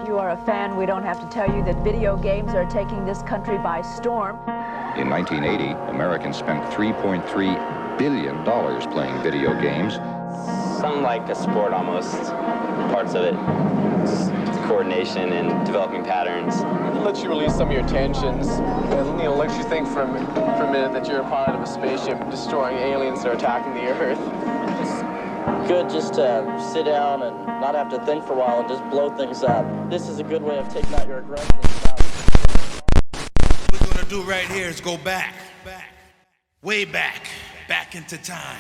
You are a fan, we don't have to tell you that video games are taking this country by storm. In 1980, Americans spent $3.3 billion playing video games. Something like a sport almost, parts of it. Just coordination and developing patterns. It lets you release some of your tensions and lets you think for a minute that you're a pilot of a spaceship destroying aliens that are attacking the Earth. It's good just to sit down and not have to think for a while and just blow things up. This is a good way of taking out your aggression. What we're gonna do right here is go back, way back into time.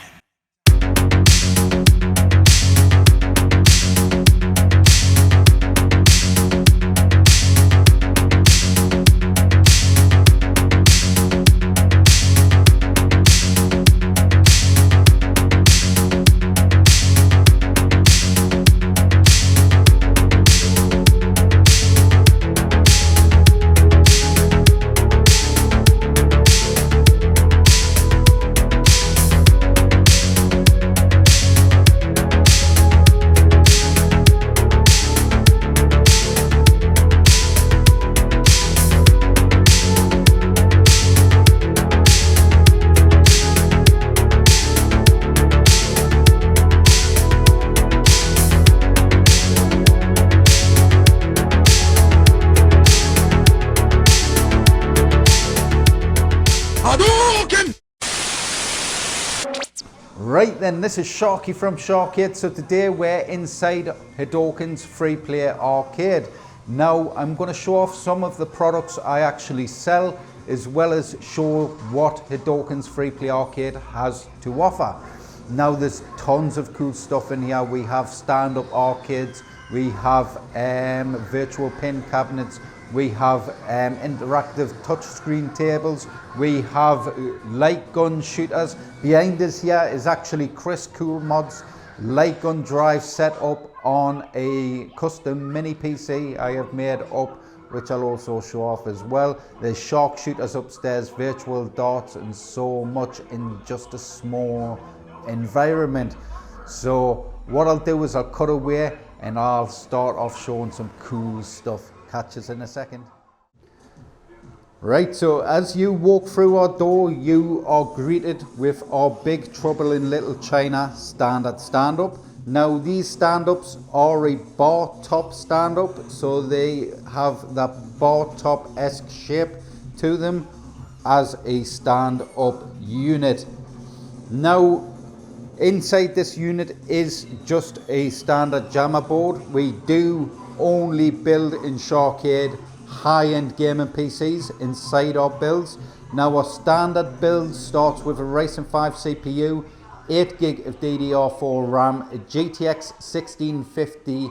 Hadoken! Right then, this is Sharky from Sharkade. So today we're inside Hadoken's free play arcade. Now I'm going to show off some of the products I actually sell, as well as show what Hadoken's free play arcade has to offer. Now there's tons of cool stuff in here. We have stand-up arcades, we have virtual pin cabinets, we have interactive touchscreen tables, we have light gun shooters. Behind us here is actually Chris Cool Mod's light gun drive set up on a custom mini PC I have made up, which I'll also show off as well. There's shark shooters upstairs, virtual darts, and so much in just a small environment. So what I'll do is I'll cut away and I'll start off showing some cool stuff. Catch us in a second. Right, so as you walk through our door, you are greeted with our Big Trouble in Little China standard stand-up. Now these stand-ups are a bar top stand-up, so they have that bar top-esque shape to them as a stand-up unit. Now inside this unit is just a standard jammer board. We do only build in Sharkade high-end gaming PCs inside our builds. Now our standard build starts with a Ryzen 5 CPU, 8 gig of DDR4 RAM, a GTX 1650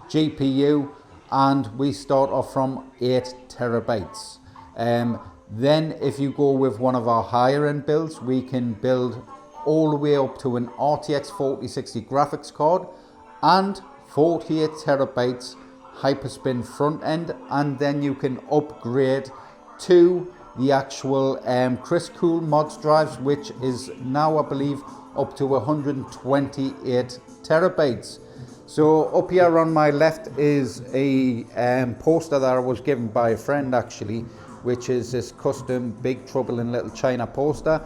GPU, and we start off from 8 terabytes. Then if you go with one of our higher end builds, we can build all the way up to an RTX 4060 graphics card and 48 terabytes hyperspin front end, and then you can upgrade to the actual Chris Cool Mods drives, which is now I believe up to 128 terabytes. So up here on my left is a poster that I was given by a friend actually, which is this custom Big Trouble in Little China poster.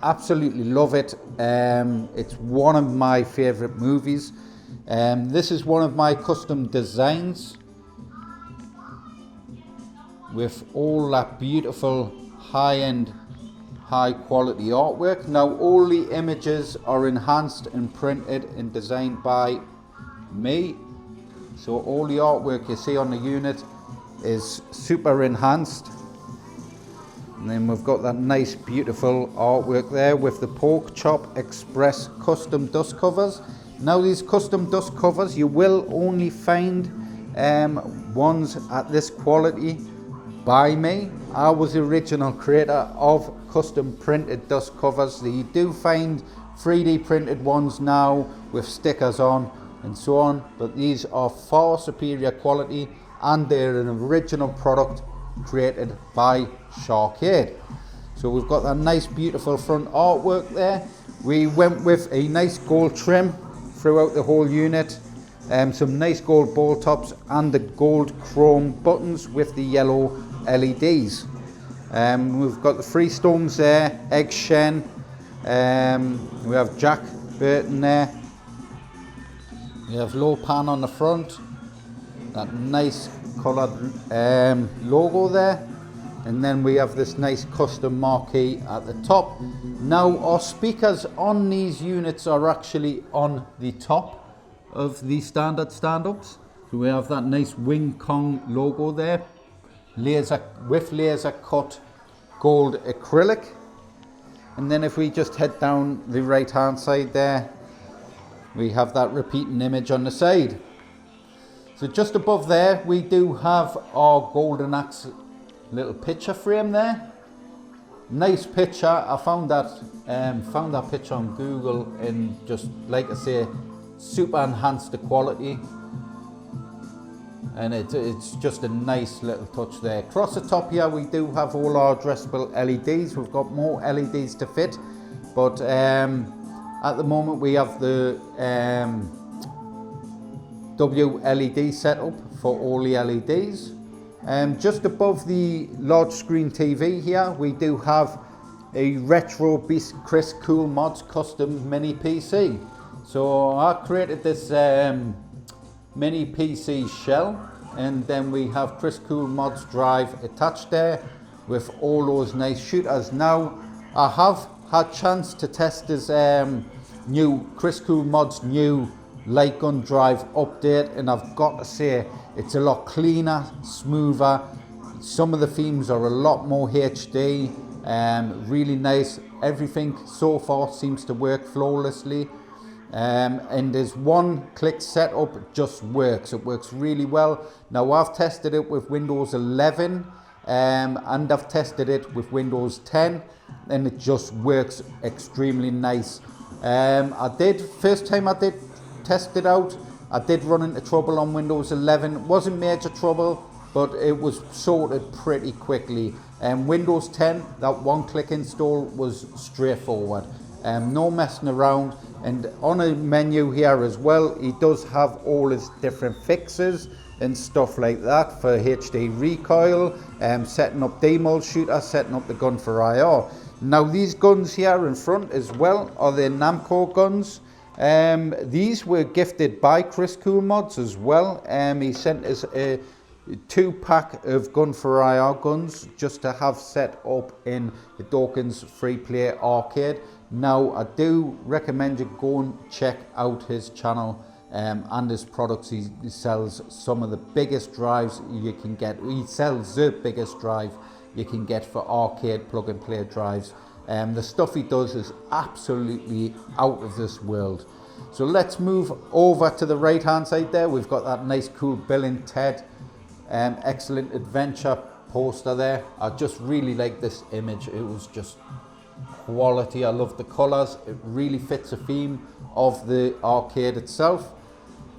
Absolutely love it. It's one of my favorite movies. This is one of my custom designs with all that beautiful high-end, high-quality artwork. Now all the images are enhanced and printed and designed by me. So all the artwork you see on the unit is super enhanced. And then we've got that nice beautiful artwork there with the Pork Chop Express custom dust covers. Now these custom dust covers, you will only find ones at this quality by me. I was the original creator of custom printed dust covers. You do find 3D printed ones now with stickers on and so on, but these are far superior quality and they're an original product created by Sharkade. So we've got that nice beautiful front artwork there. We went with a nice gold trim throughout the whole unit. some nice gold ball tops and the gold chrome buttons with the yellow LEDs. We've got the freestones there, Egg Shen, we have Jack Burton there, we have Low Pan on the front, that nice coloured logo there, and then we have this nice custom marquee at the top. Now our speakers on these units are actually on the top of the standard stand-ups. So we have that nice Wing Kong logo there, with laser cut gold acrylic. And then if we just head down the right hand side there, we have that repeating image on the side. So just above there we do have our Golden Axe little picture frame there. Nice picture. I found that picture on Google, and just like I say, super enhanced the quality, and it's just a nice little touch there. Across the top here we do have all our addressable LEDs. We've got more LEDs to fit, but at the moment we have the WLED setup for all the LEDs. Just above the large screen TV here we do have a Retro Beast Chris Cool Mods custom mini PC. So I created this mini PC shell, and then we have Chris Cool Mods drive attached there with all those nice shooters. Now I have had chance to test this new Chris Cool Mods new light gun drive update, and I've got to say it's a lot cleaner, smoother. Some of the themes are a lot more HD, really nice. Everything so far seems to work flawlessly, and there's one click setup just works. It works really well. Now I've tested it with Windows 11 and I've tested it with Windows 10, and it just works extremely nice. First time I did test it out, I did run into trouble on Windows 11. It wasn't major trouble, but it was sorted pretty quickly. Windows 10, that one-click install was straightforward, no messing around. And on a menu here as well, he does have all his different fixes and stuff like that for HD recoil, setting up demol shooter, setting up the gun for IR. Now these guns here in front as well are the Namco guns. These were gifted by Chris Cool Mods as well. He sent us a 2-pack of Gun for IR guns just to have set up in Hadoken's free play arcade. Now I do recommend you go and check out his channel and his products. He sells some of the biggest drives you can get. He sells the biggest drive you can get for arcade plug and play drives. The stuff he does is absolutely out of this world. So let's move over to the right hand side there. We've got that nice cool Bill and Ted Excellent Adventure poster there. I just really like this image. It was just quality. I love the colours. It really fits the theme of the arcade itself.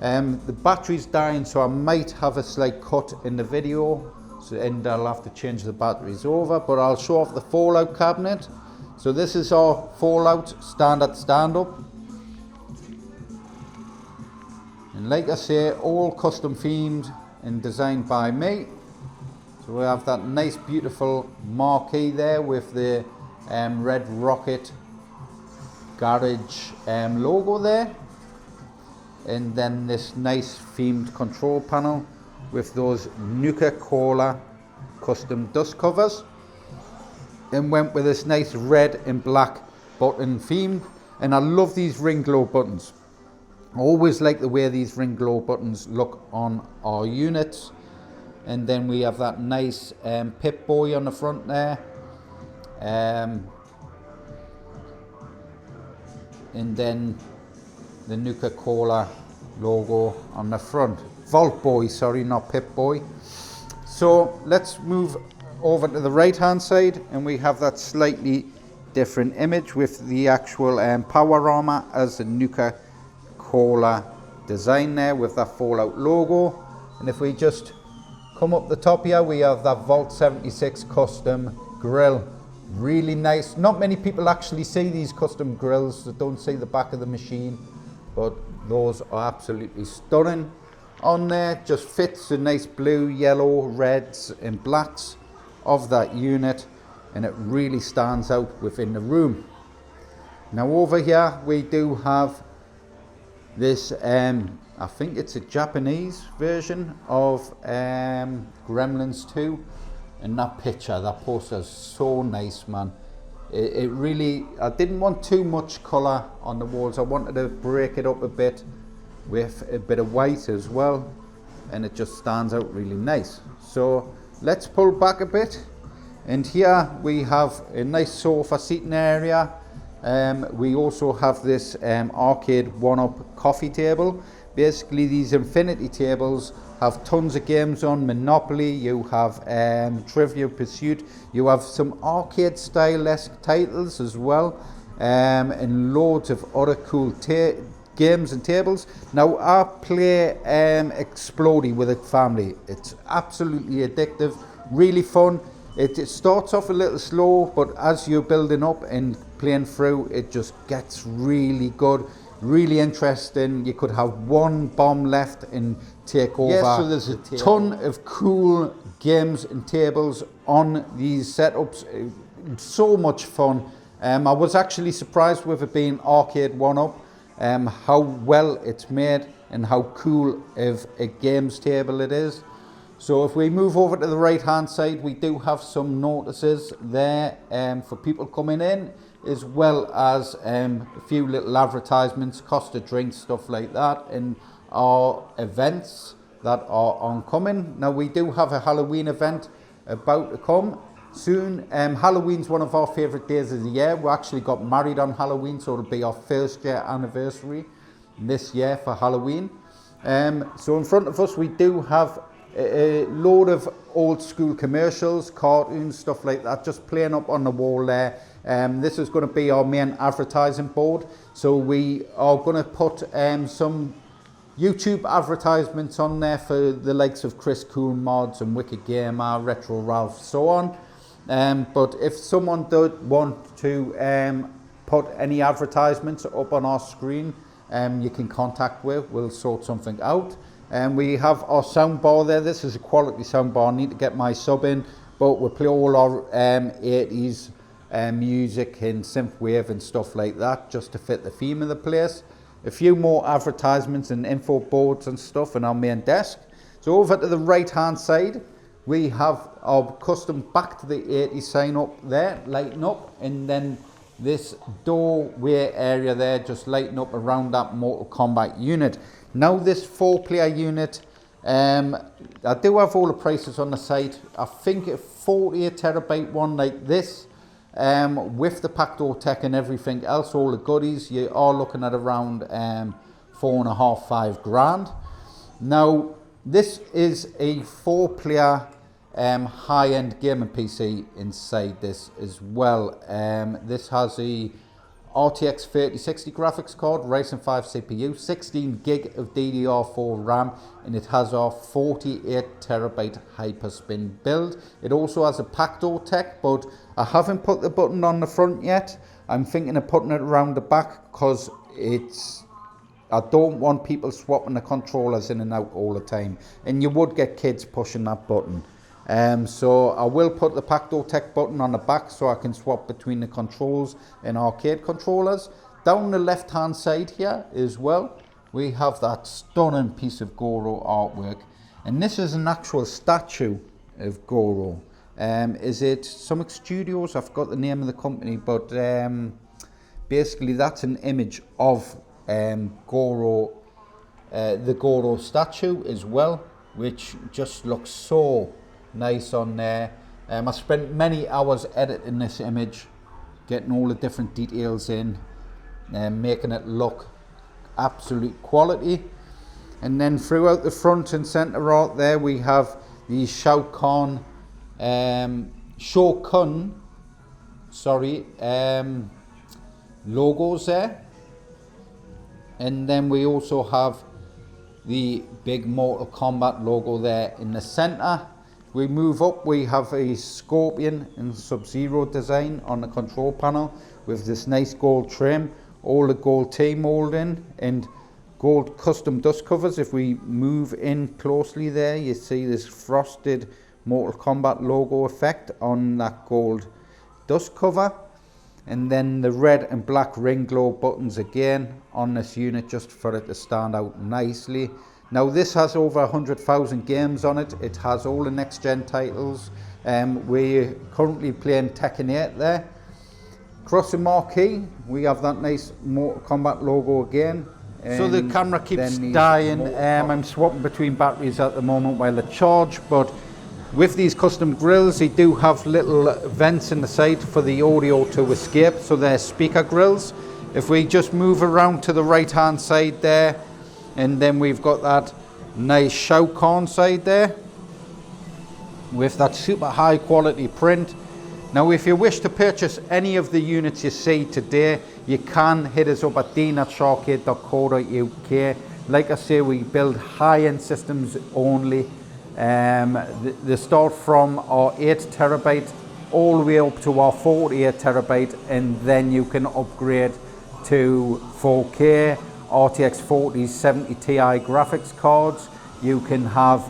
The battery's dying, so I might have a slight cut in the video, and I'll have to change the batteries over, but I'll show off the Fallout cabinet. So this is our Fallout standard stand-up, and like I say, all custom themed and designed by me. So we have that nice beautiful marquee there with the Red Rocket Garage logo there, and then this nice themed control panel with those Nuka-Cola custom dust covers, and went with this nice red and black button theme. And I love these ring glow buttons. I always like the way these ring glow buttons look on our units. And then we have that nice Pip-Boy on the front there, and then the Nuka-Cola logo on the front. Vault Boy, sorry, not Pip-Boy. So let's move over to the right hand side, and we have that slightly different image with the actual power armor as the Nuka-Cola design there with that Fallout logo. And if we just come up the top here, we have that Vault 76 custom grill. Really nice. Not many people actually see these custom grills. They don't see the back of the machine, but Those are absolutely stunning on there. Just fits the nice blue, yellow, reds and blacks of that unit, and it really stands out within the room. Now over here we do have this, I think it's a Japanese version of Gremlins 2, and that picture, that poster is so nice, man. It really, I didn't want too much colour on the walls. I wanted to break it up a bit with a bit of white as well, and it just stands out really nice. So let's pull back a bit, and here we have a nice sofa seating area. We also have this arcade one-up coffee table. Basically these infinity tables have tons of games on. Monopoly, you have Trivial Pursuit, you have some arcade style-esque titles as well, and loads of other cool games and tables. Now I play Explodey with a family. It's absolutely addictive, really fun. It starts off a little slow, but as you're building up and playing through, it just gets really good, really interesting. You could have one bomb left and take over. Yes, so there's a ton of cool games and tables on these setups. So much fun. I was actually surprised with it being arcade one-up, how well it's made and how cool of a games table it is. So if we move over to the right hand side, we do have some notices there for people coming in, as well as a few little advertisements, cost of drinks, stuff like that, and our events that are oncoming. Now we do have a Halloween event about to come soon. Halloween's one of our favourite days of the year. We actually got married on Halloween, so it'll be our first year anniversary this year for Halloween. So in front of us we do have a load of old school commercials, cartoons, stuff like that, just playing up on the wall there. This is going to be our main advertising board, so we are going to put some YouTube advertisements on there for the likes of Chris Cool Mods and Wicked Gamer, Retro Ralph, so on. But if someone does want to put any advertisements up on our screen, you can contact with, we'll sort something out. And we have our sound bar there. This is a quality sound bar. I need to get my sub in, but we play all our 80s music and synthwave and stuff like that, just to fit the theme of the place. A few more advertisements and info boards and stuff on our main desk. So over to the right hand side, we have our custom Back to the 80s sign up there, lighting up, and then this doorway area there just lighting up around that Mortal Kombat unit. Now this 4-player unit, I do have all the prices on the site. I think a 48 terabyte one like this, with the backdoor tech and everything else, all the goodies, you are looking at around 4.5, 5 grand. Now this is a 4-player high-end gaming PC inside this as well. This has a RTX 3060 graphics card, Ryzen 5 CPU, 16 gig of DDR4 RAM, and it has our 48 terabyte Hyperspin build. It also has a backdoor tech, but I haven't put the button on the front yet. I'm thinking of putting it around the back because I don't want people swapping the controllers in and out all the time, and you would get kids pushing that button. So I will put the backdoor tech button on the back so I can swap between the controls and arcade controllers. Down the left hand side here as well, we have that stunning piece of Goro artwork, and this is an actual statue of Goro. Is it Summit Studios? I forgot the name of the company, but basically that's an image of Goro, the Goro statue as well, which just looks so nice on there. I spent many hours editing this image, getting all the different details in, making it look absolute quality. And then throughout the front and center art there, we have the Shokan logos there. And then we also have the big Mortal Kombat logo there in the center. We move up, we have a Scorpion and Sub-Zero design on the control panel with this nice gold trim, all the gold T molding and gold custom dust covers. If we move in closely there, you see this frosted Mortal Kombat logo effect on that gold dust cover. And then the red and black ring glow buttons again on this unit, just for it to stand out nicely. Now this has over 100,000 games on it. It has all the next gen titles. We're currently playing Tekken 8 there. Across the marquee, we have that nice Mortal Kombat logo again. So the camera keeps dying. I'm swapping between batteries at the moment while they charge, but with these custom grills, they do have little vents in the side for the audio to escape, so they're speaker grills. If we just move around to the right hand side there, and then we've got that nice Shao Kahn side there with that super high quality print. Now if you wish to purchase any of the units you see today, you can hit us up at dean@sharkade.co.uk. Like I say, we build high-end systems only. They start from our 8 terabyte all the way up to our 48 terabyte, and then you can upgrade to 4K, RTX 4070 Ti graphics cards. You can have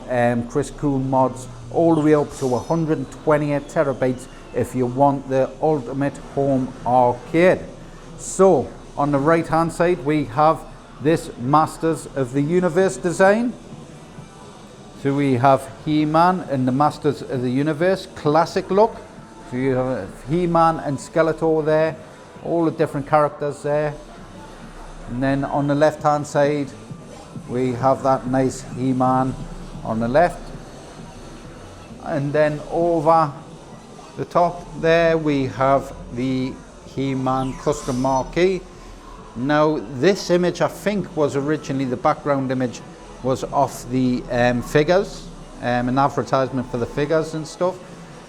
Chris Cool mods all the way up to 128 terabytes if you want the ultimate home arcade. So on the right hand side we have this Masters of the Universe design. So we have He-Man and the Masters of the Universe classic look. So you have He-Man and Skeletor there, all the different characters there. And then on the left hand side we have that nice He-Man on the left. And then over the top there we have the He-Man custom marquee. Now this image, I think, was originally the background image was off the figures, an advertisement for the figures and stuff,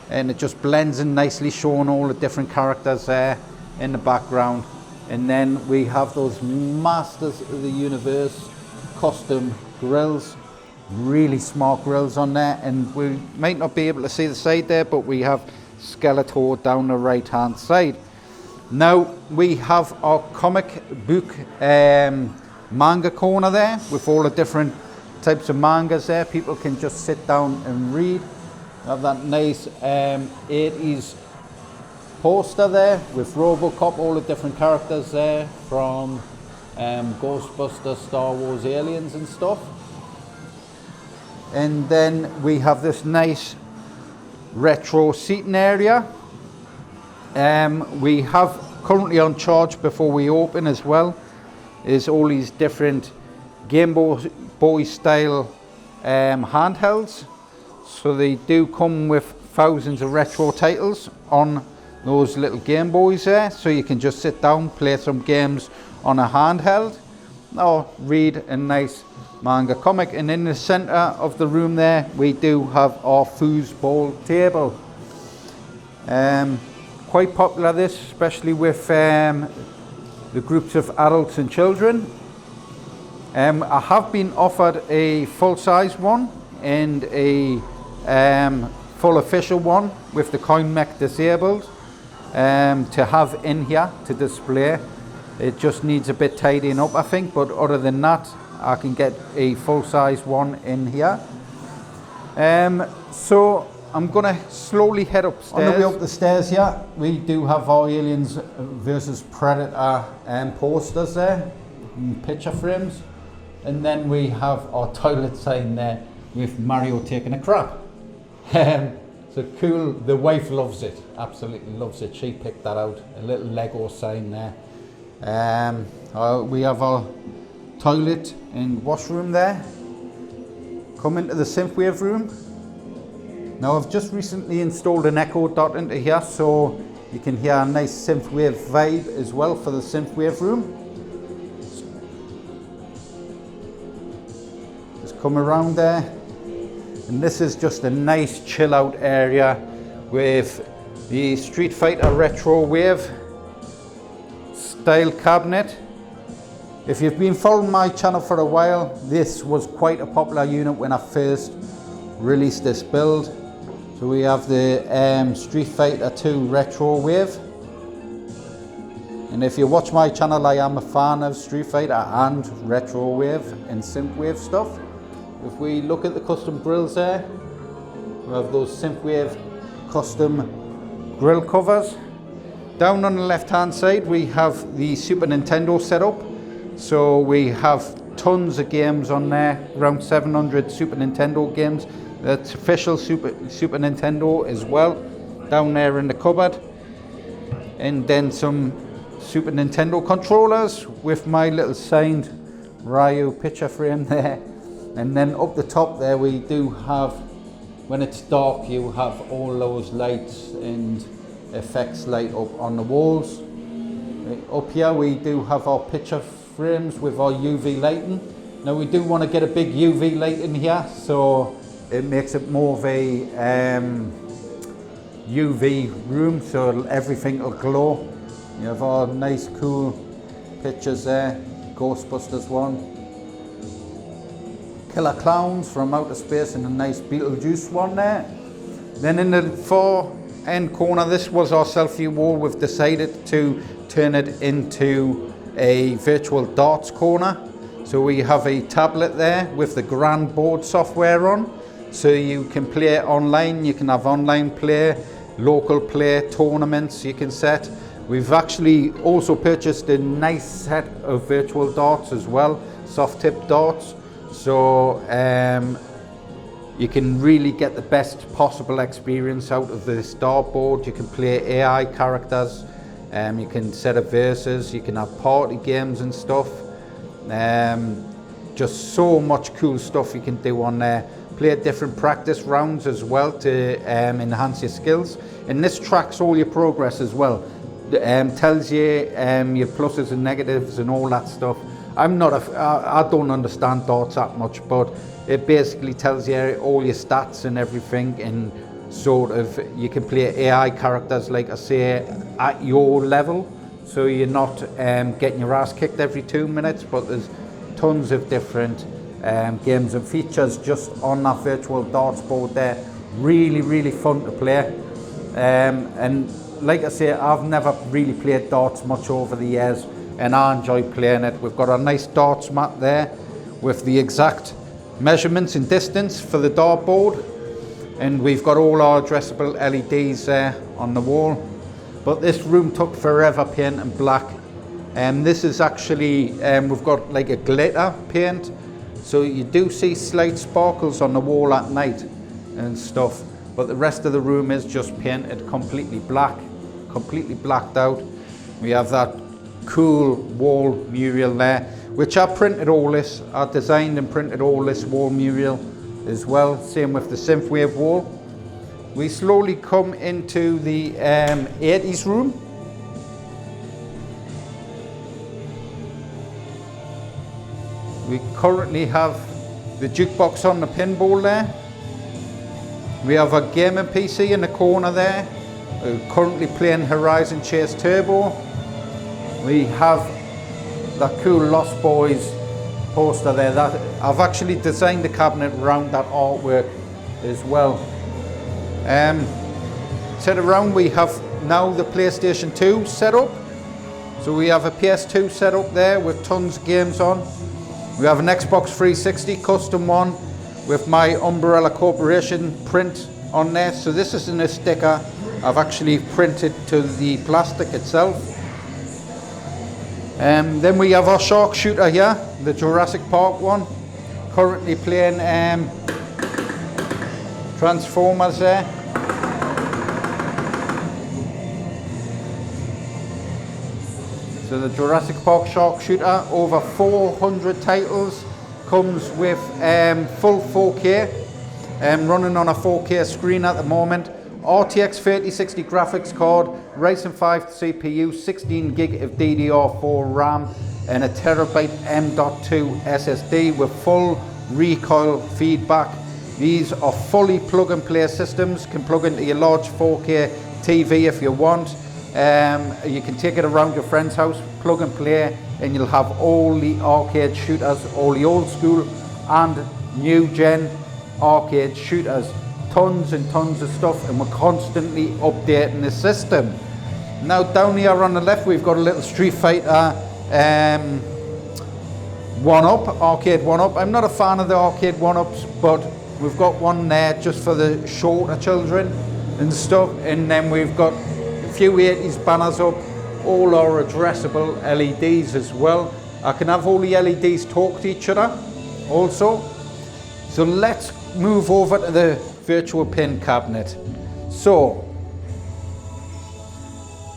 and it just blends in nicely, showing all the different characters there in the background. And then we have those Masters of the Universe custom grills, really smart grills on there, and we might not be able to see the side there, but we have Skeletor down the right hand side. Now we have our comic book manga corner there with all the different types of mangas there. People can just sit down and read. We have that nice 80s poster there with Robocop, all the different characters there from Ghostbusters, Star Wars, Aliens and stuff. And then we have this nice retro seating area. We have currently on charge before we open as well is all these different Game Boy style handhelds. So they do come with thousands of retro titles on those little Game Boys there, so you can just sit down, play some games on a handheld or read a nice manga comic. And in the center of the room there we do have our foosball table. Quite popular this, especially with the groups of adults and children. I have been offered a full-size one and a full official one with the coin mech disabled to have in here to display. It just needs a bit tidying up, I think, but other than that I can get a full-size one in here. So I'm gonna slowly head upstairs. On the way up the stairs here, we do have our Aliens versus Predator posters there, picture frames, and then we have our toilet sign there with Mario taking a crap. So cool. The wife loves it, absolutely loves it. She picked that out. A little Lego sign there. We have our toilet and washroom there. Come into the synthwave room. Now I've just recently installed an Echo Dot into here, so you can hear a nice synthwave vibe as well for the synthwave room. Just come around there, and this is just a nice chill out area with the Street Fighter Retro Wave style cabinet. If you've been following my channel for a while, this was quite a popular unit when I first released this build. So we have the Street Fighter 2 Retro Wave, And if you watch my channel, I am a fan of Street Fighter and Retrowave and Synthwave stuff. If we look at the custom grills there, we have those Synthwave custom grill covers. Down on the left hand side we have the Super Nintendo setup. So we have tons of games on there, around 700 Super Nintendo games. That's official Super Nintendo as well, down there in the cupboard. And then some Super Nintendo controllers with my little signed Ryu picture frame there. And then up the top there we do have, when it's dark, you have all those lights and effects light up on the walls. Up here we do have our picture frames with our UV lighting. Now we do want to get a big UV light in here, so it makes it more of a UV room, so everything will glow. You have our nice cool pictures there, Ghostbusters one, Killer Clowns from Outer Space, and a nice Beetlejuice one there. Then in the far end corner, this was our selfie wall. We've decided to turn it into a virtual darts corner. So we have a tablet there with the Grand Board software on, so you can play online. You can have online play, local play, tournaments you can set. We've actually also purchased a nice set of virtual darts as well, soft tip darts, so you can really get the best possible experience out of this dartboard. You can play AI characters, you can set up verses, you can have party games and stuff. Just so much cool stuff you can do on there. Play different practice rounds as well to enhance your skills. And this tracks all your progress as well. Tells you your pluses and negatives and all that stuff. I don't understand darts that much, but it basically tells you all your stats and everything, and sort of you can play AI characters, like I say, at your level, so you're not getting your ass kicked every 2 minutes, but there's tons of different games and features just on that virtual darts board there. Really fun to play. And like I say, I've never really played darts much over the years, and I enjoy playing it. We've got a nice darts mat there with the exact measurements and distance for the dartboard, and we've got all our addressable LEDs there on the wall. But this room took forever painting black, and this is actually we've got like a glitter paint, so you do see slight sparkles on the wall at night and stuff, but the rest of the room is just painted completely black, completely blacked out. We have that cool wall mural there, which I printed all this, I designed and printed all this wall mural as well. Same with the Synthwave wall. We slowly come into the 80s room. We currently have the jukebox on the pinball there. We have a gaming PC in the corner there, currently playing Horizon Chase Turbo. We have that cool Lost Boys poster there. That I've actually designed the cabinet around that artwork as well. Set around, we have now the PlayStation 2 set up. So we have a PS2 set up there with tons of games on. We have an Xbox 360 custom one with my Umbrella Corporation print on there. So this isn't a sticker, I've actually printed to the plastic itself. Then we have our shark shooter here, the Jurassic Park one. Currently playing Transformers there. So the Jurassic Park shark shooter, over 400 titles, comes with full 4K, running on a 4K screen at the moment. RTX 3060 graphics card, Ryzen 5 CPU, 16 gig of DDR4 RAM, and a terabyte M.2 SSD with full recoil feedback. These are fully plug and play systems, can plug into your large 4K TV if you want. You can take it around your friend's house, plug and play, and you'll have all the arcade shooters, all the old school and new gen arcade shooters. Tons and tons of stuff, and we're constantly updating the system. Now down here on the left we've got a little Street Fighter 1-up, arcade 1-up. I'm not a fan of the arcade 1-ups, but we've got one there just for the shorter children and stuff. And then we've got a few 80s banners up. All are addressable LEDs as well. I can have all the LEDs talk to each other also. So let's move over to the virtual pin cabinet. So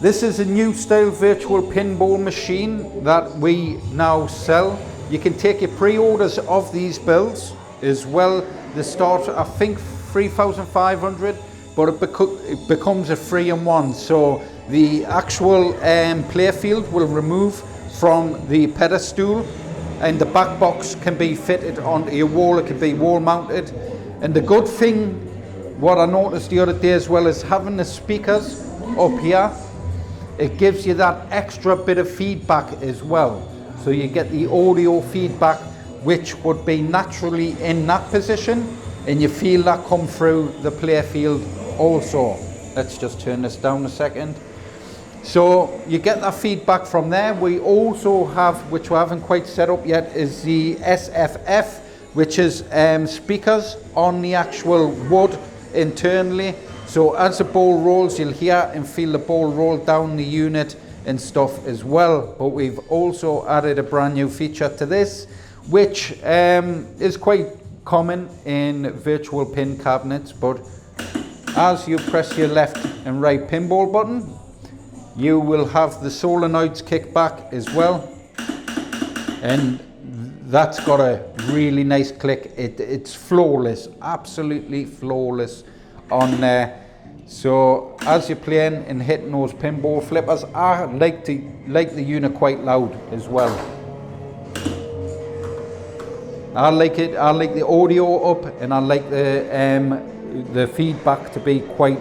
this is a new style virtual pinball machine that we now sell. You can take your pre-orders of these builds as well. They start, I think, 3,500, but it becomes a 3-in-1. So the actual play field will remove from the pedestal, and the back box can be fitted onto your wall. It can be wall mounted. And the good thing, what I noticed the other day as well, is having the speakers up here. It gives you that extra bit of feedback as well. So you get the audio feedback, which would be naturally in that position, and you feel that come through the play field also. Let's just turn this down a second. So you get that feedback from there. We also have, which we haven't quite set up yet, is the SFF, which is speakers on the actual wood internally. So as the ball rolls, you'll hear and feel the ball roll down the unit and stuff as well. But we've also added a brand new feature to this, which is quite common in virtual pin cabinets. But as you press your left and right pinball button, you will have the solenoids kick back as well. And that's got a really nice click. It's flawless, absolutely flawless on there. So as you're playing and hitting those pinball flippers, I like the unit quite loud as well. I like it. I like the audio up, and I like the feedback to be quite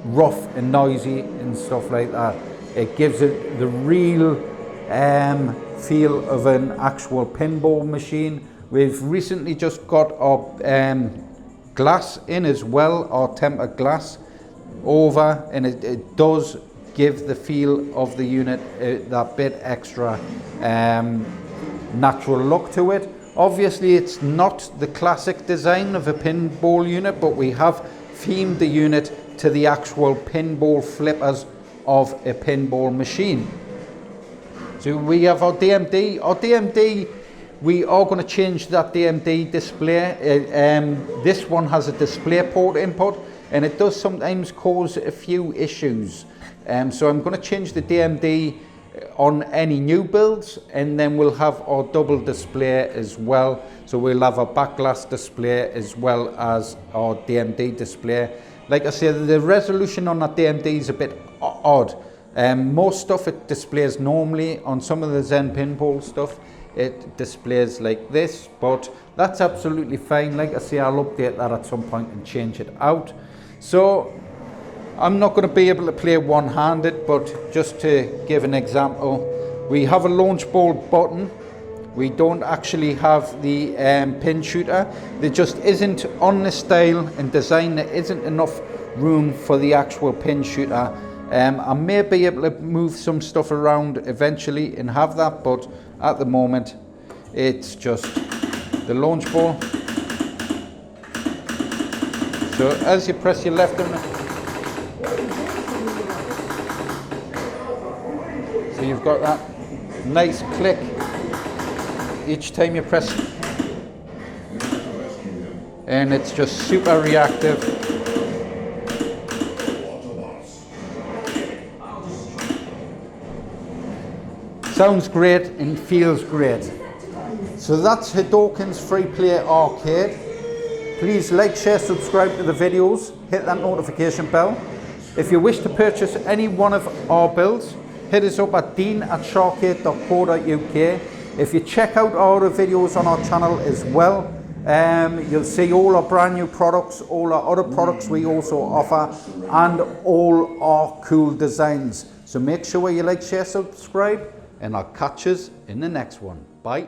rough and noisy and stuff like that. It gives it the real feel of an actual pinball machine. We've recently just got our glass in as well, our tempered glass over, and it does give the feel of the unit that bit extra natural look to it. Obviously it's not the classic design of a pinball unit, but we have themed the unit to the actual pinball flippers of a pinball machine. So we have our DMD. Our DMD, we are going to change that DMD display. This one has a display port input, and it does sometimes cause a few issues. So I'm going to change the DMD on any new builds, and then we'll have our double display as well. So we'll have a back glass display as well as our DMD display. Like I said, the resolution on that DMD is a bit odd. Most stuff it displays normally. On some of the Zen pinball stuff, it displays like this, but that's absolutely fine. Like I say, I'll update that at some point and change it out. So I'm not going to be able to play one-handed, but just to give an example, we have a launch ball button. We don't actually have the pin shooter. There just isn't, on the style and design, there isn't enough room for the actual pin shooter. I may be able to move some stuff around eventually and have that, but at the moment it's just the launch ball. So as you press your left on it, so you've got that nice click each time you press, and it's just super reactive. Sounds great and feels great. So that's Hadoken's Free Play Arcade. Please like, share, subscribe to the videos, hit that notification bell. If you wish to purchase any one of our builds, hit us up at dean@sharkade.co.uk. If you check out our other videos on our channel as well, you'll see all our brand new products, all our other products we also offer, and all our cool designs. So make sure you like, share, subscribe, and I'll catch us in the next one. Bye.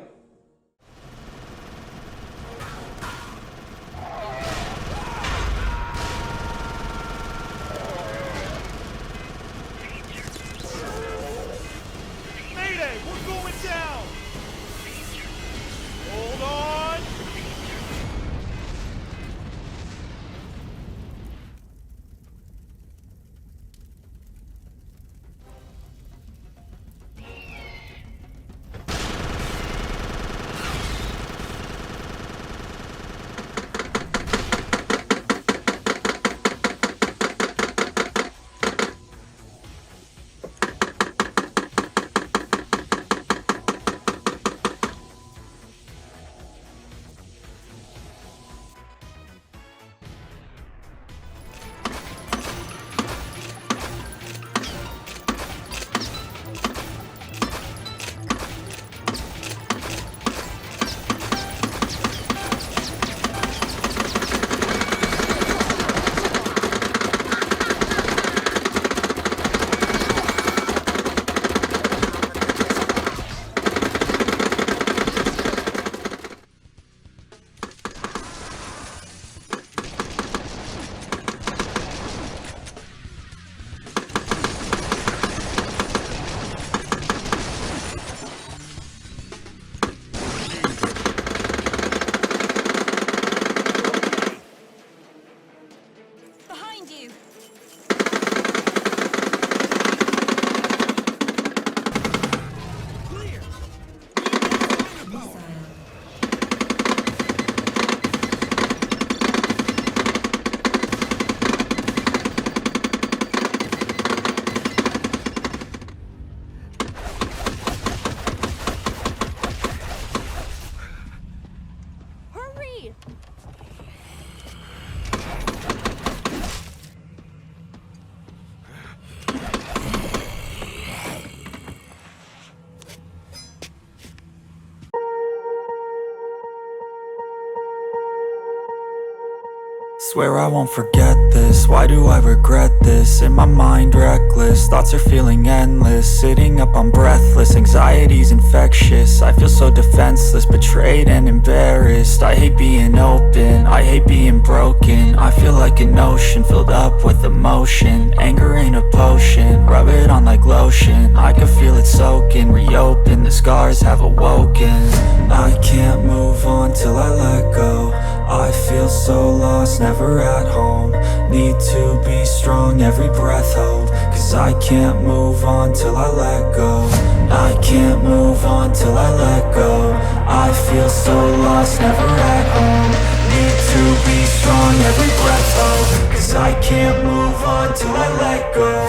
Swear I won't forget this, why do I regret this? In my mind reckless, thoughts are feeling endless. Sitting up, I'm breathless, anxiety's infectious. I feel so defenseless, betrayed and embarrassed. I hate being open, I hate being broken. I feel like an ocean filled up with emotion. Anger ain't a potion, rub it on like lotion. I can feel it soaking, reopen, the scars have awoken. I can't move on till I let go. I feel so lost, never at home. Need to be strong, every breath hold. Cause I can't move on till I let go. I can't move on till I let go. I feel so lost, never at home. Need to be strong, every breath hold. Cause I can't move on till I let go.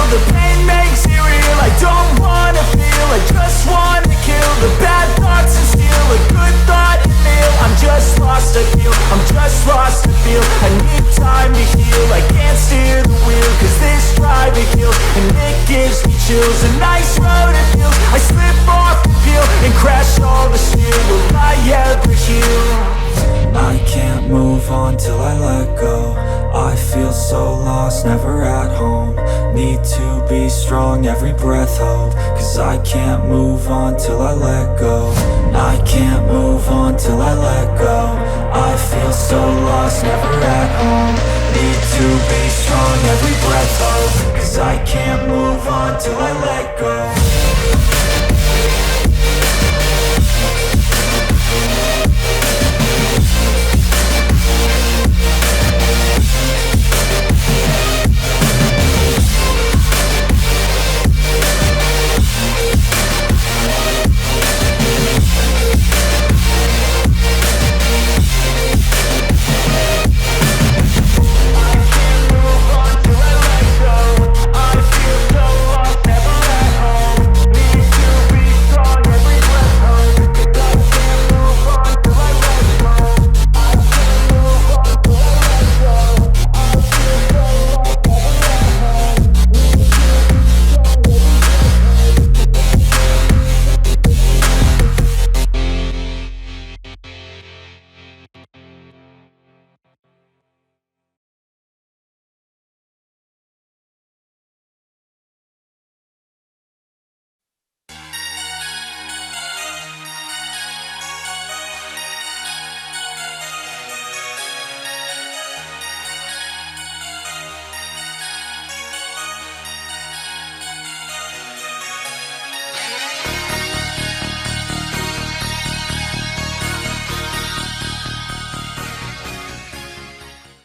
The pain makes it real, I don't wanna feel, I just wanna kill the bad thoughts and steal a good thought and feel. I'm just lost, I feel, I'm just lost, I feel. I need time to heal, I can't steer the wheel, cause this drive it kills, and it gives me chills. A nice road it feels, I slip off the peel, and crash all the steel. Will I ever heal? I can't move on till I let go. I feel so lost, never at home. Need to be strong, every breath hold. Cause I can't move on till I let go. I can't move on till I let go. I feel so lost, never at home. Need to be strong, every breath hold.